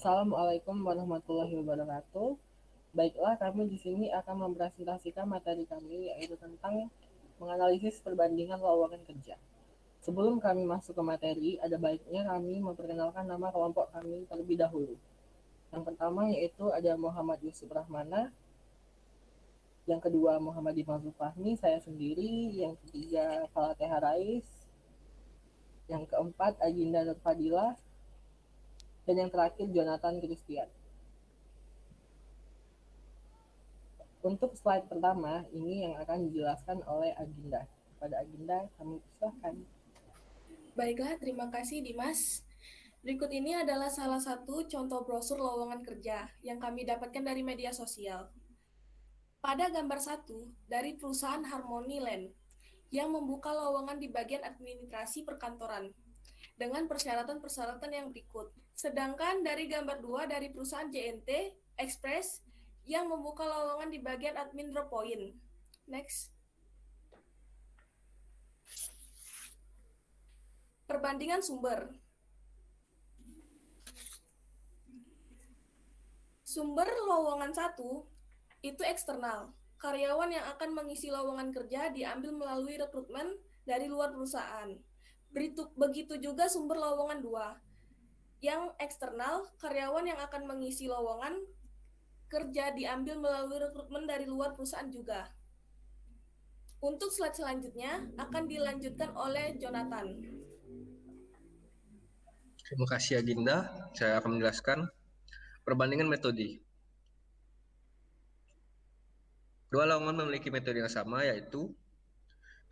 Assalamualaikum warahmatullahi wabarakatuh. Baiklah, kami di sini akan mempresentasikan materi kami yaitu tentang menganalisis perbandingan lowongan kerja. Sebelum kami masuk ke materi, ada baiknya kami memperkenalkan nama kelompok kami terlebih dahulu. Yang pertama yaitu ada Muhammad Yusuf Rahmana, yang kedua Muhammad Iman Fahmi, saya sendiri, yang ketiga Falateha Rais, yang keempat Aginda Nur Fadila, dan yang terakhir Jonathan Christian. Untuk slide pertama, ini yang akan dijelaskan oleh Aginda. Pada Aginda, kami persilahkan. Baiklah, terima kasih Dimas. Berikut ini adalah salah satu contoh brosur lowongan kerja yang kami dapatkan dari media sosial. Pada gambar 1, dari perusahaan Harmony Land yang membuka lowongan di bagian administrasi perkantoran dengan persyaratan-persyaratan yang berikut. Sedangkan dari gambar 2 dari perusahaan JNT Express yang membuka lowongan di bagian admin Droppoint. Next. Perbandingan sumber. Sumber lowongan 1 itu eksternal. Karyawan yang akan mengisi lowongan kerja diambil melalui rekrutmen dari luar perusahaan. Begitu juga sumber lowongan 2. Yang eksternal, karyawan yang akan mengisi lowongan kerja diambil melalui rekrutmen dari luar perusahaan juga. Untuk slide selanjutnya akan dilanjutkan oleh Jonathan. Terima kasih Aginda. Saya akan menjelaskan perbandingan metode. Kedua lowongan memiliki metode yang sama, yaitu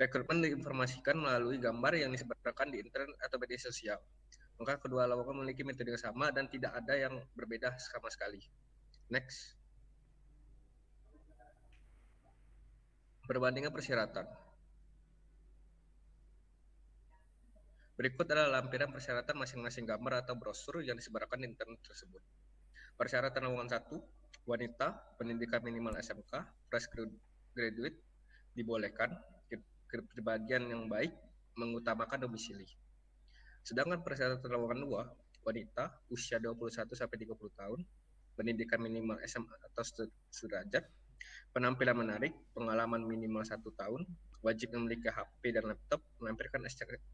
rekrutmen diinformasikan melalui gambar yang disebarkan di internet atau media sosial. Maka kedua lowongan memiliki metode yang sama dan tidak ada yang berbeda sama sekali. Next. Perbandingan persyaratan. Berikut adalah lampiran persyaratan masing-masing gambar atau brosur yang disebarkan di internet tersebut. Persyaratan lowongan 1, wanita, pendidikan minimal SMK, fresh graduate, dibolehkan, kepribadian yang baik, mengutamakan domisili. Sedangkan persyaratan lowongan 2, wanita, usia 21-30 tahun, pendidikan minimal SMA atau sederajat, penampilan menarik, pengalaman minimal 1 tahun, wajib memiliki HP dan laptop, melampirkan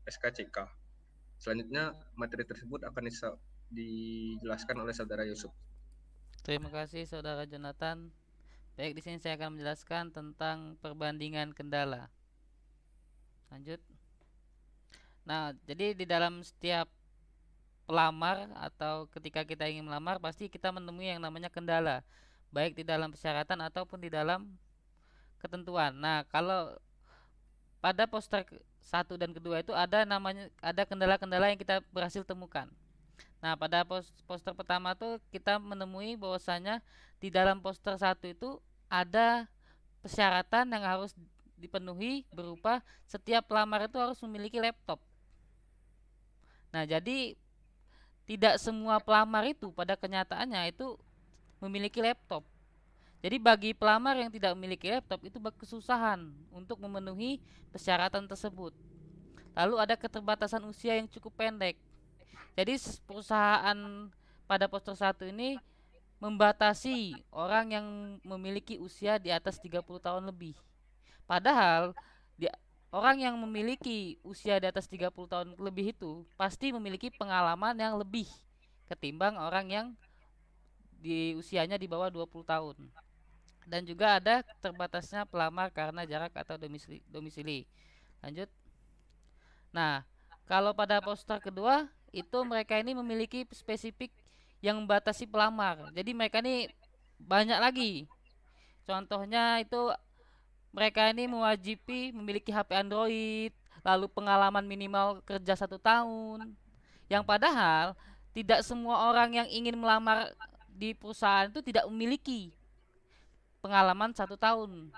SKCK. Selanjutnya, materi tersebut akan dijelaskan oleh Saudara Yusuf. Terima kasih Saudara Jonathan. Baik, di sini saya akan menjelaskan tentang perbandingan kendala. Lanjut. Nah, jadi di dalam setiap pelamar atau ketika kita ingin melamar pasti kita menemui yang namanya kendala, baik di dalam persyaratan ataupun di dalam ketentuan. Nah, kalau pada poster 1 dan kedua itu ada kendala-kendala yang kita berhasil temukan. Nah, pada poster pertama tuh kita menemui bahwasanya di dalam poster 1 itu ada persyaratan yang harus dipenuhi berupa setiap pelamar itu harus memiliki laptop. Nah, jadi tidak semua pelamar itu pada kenyataannya itu memiliki laptop. Jadi bagi pelamar yang tidak memiliki laptop itu berkesusahan untuk memenuhi persyaratan tersebut. Lalu ada keterbatasan usia yang cukup pendek. Jadi perusahaan pada poster 1 ini membatasi orang yang memiliki usia di atas 30 tahun lebih. Padahal di, orang yang memiliki usia di atas 30 tahun lebih itu pasti memiliki pengalaman yang lebih ketimbang orang yang di usianya di bawah 20 tahun. Dan juga ada terbatasnya pelamar karena jarak atau domisili. Lanjut. Nah, kalau pada poster kedua itu mereka ini memiliki spesifik yang membatasi pelamar. Jadi mereka ini banyak lagi. Contohnya itu mereka ini mewajibi memiliki HP Android, lalu pengalaman minimal kerja 1 tahun. Yang padahal tidak semua orang yang ingin melamar di perusahaan itu tidak memiliki pengalaman 1 tahun.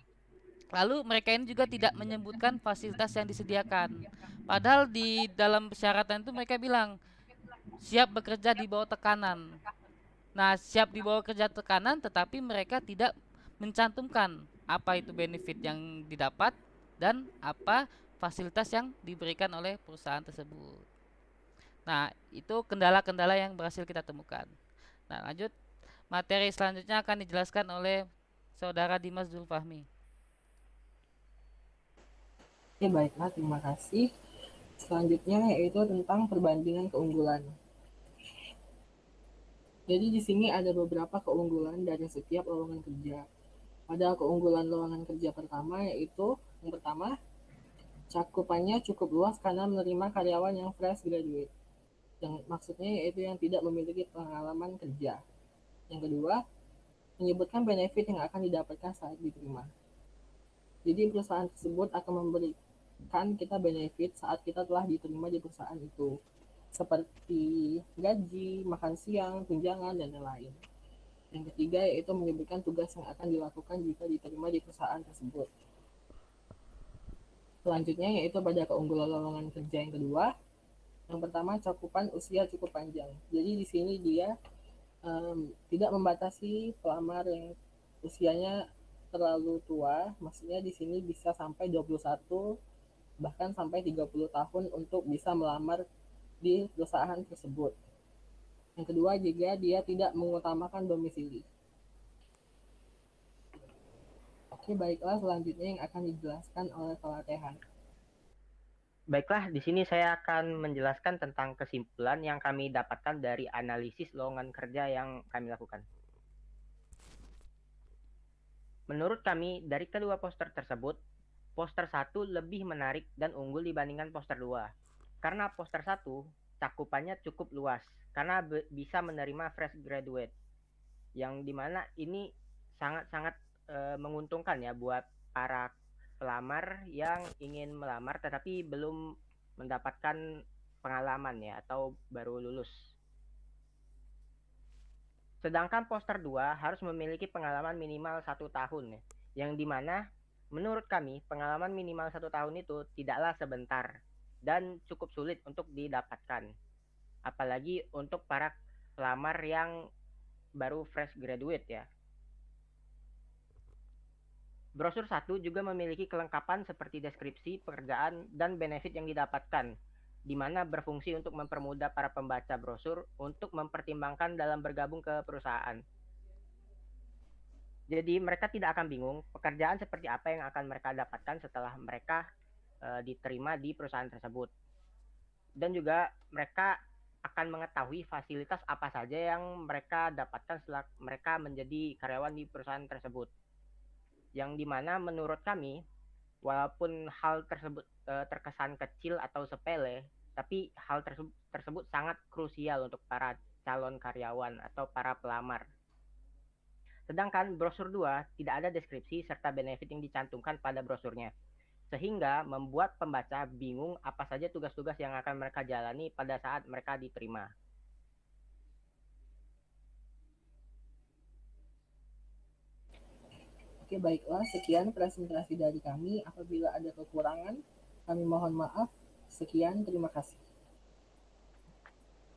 Lalu mereka ini juga tidak menyebutkan fasilitas yang disediakan. Padahal di dalam persyaratan itu mereka bilang siap bekerja di bawah tekanan. Nah, siap di bawah kerja tekanan tetapi mereka tidak mencantumkan apa itu benefit yang didapat dan apa fasilitas yang diberikan oleh perusahaan tersebut. Nah, itu kendala-kendala yang berhasil kita temukan. Nah, lanjut. Materi selanjutnya akan dijelaskan oleh Saudara Dimas Zulfahmi. Oke, baiklah, terima kasih. Selanjutnya yaitu tentang perbandingan keunggulan. Jadi di sini ada beberapa keunggulan dari setiap lowongan kerja. Pada keunggulan lowongan kerja pertama yaitu yang pertama, cakupannya cukup luas karena menerima karyawan yang fresh graduate. Yang maksudnya yaitu yang tidak memiliki pengalaman kerja. Yang kedua, menyebutkan benefit yang akan didapatkan saat diterima. Jadi perusahaan tersebut akan memberikan kita benefit saat kita telah diterima di perusahaan itu, seperti gaji, makan siang, tunjangan, dan lain-lain. Yang ketiga yaitu menyebutkan tugas yang akan dilakukan jika diterima di perusahaan tersebut. Selanjutnya yaitu pada keunggulan lowongan kerja yang kedua. Yang pertama, cakupan usia cukup panjang. Jadi di sini dia tidak membatasi pelamar yang usianya terlalu tua, maksudnya di sini bisa sampai 21 bahkan sampai 30 tahun untuk bisa melamar di perusahaan tersebut. Yang kedua juga dia tidak mengutamakan domisili. Oke, baiklah, selanjutnya yang akan dijelaskan oleh Kalatehan. Baiklah, di sini saya akan menjelaskan tentang kesimpulan yang kami dapatkan dari analisis lowongan kerja yang kami lakukan. Menurut kami, dari kedua poster tersebut, poster 1 lebih menarik dan unggul dibandingkan poster 2. Karena poster 1 cakupannya cukup luas, karena bisa menerima fresh graduate, yang dimana ini sangat-sangat menguntungkan ya buat para pelamar yang ingin melamar tetapi belum mendapatkan pengalaman ya atau baru lulus. Sedangkan poster 2 harus memiliki pengalaman minimal 1 tahun ya, yang dimana menurut kami pengalaman minimal 1 tahun itu tidaklah sebentar dan cukup sulit untuk didapatkan. Apalagi untuk para pelamar yang baru fresh graduate ya. Brosur 1 juga memiliki kelengkapan seperti deskripsi, pekerjaan, dan benefit yang didapatkan, di mana berfungsi untuk mempermudah para pembaca brosur untuk mempertimbangkan dalam bergabung ke perusahaan. Jadi mereka tidak akan bingung pekerjaan seperti apa yang akan mereka dapatkan setelah mereka diterima di perusahaan tersebut. Dan juga mereka akan mengetahui fasilitas apa saja yang mereka dapatkan setelah mereka menjadi karyawan di perusahaan tersebut. Yang dimana menurut kami, walaupun hal tersebut terkesan kecil atau sepele, tapi hal tersebut sangat krusial untuk para calon karyawan atau para pelamar. Sedangkan brosur 2 tidak ada deskripsi serta benefit yang dicantumkan pada brosurnya, sehingga membuat pembaca bingung apa saja tugas-tugas yang akan mereka jalani pada saat mereka diterima. Oke, baiklah, sekian presentasi dari kami. Apabila ada kekurangan, kami mohon maaf. Sekian, terima kasih.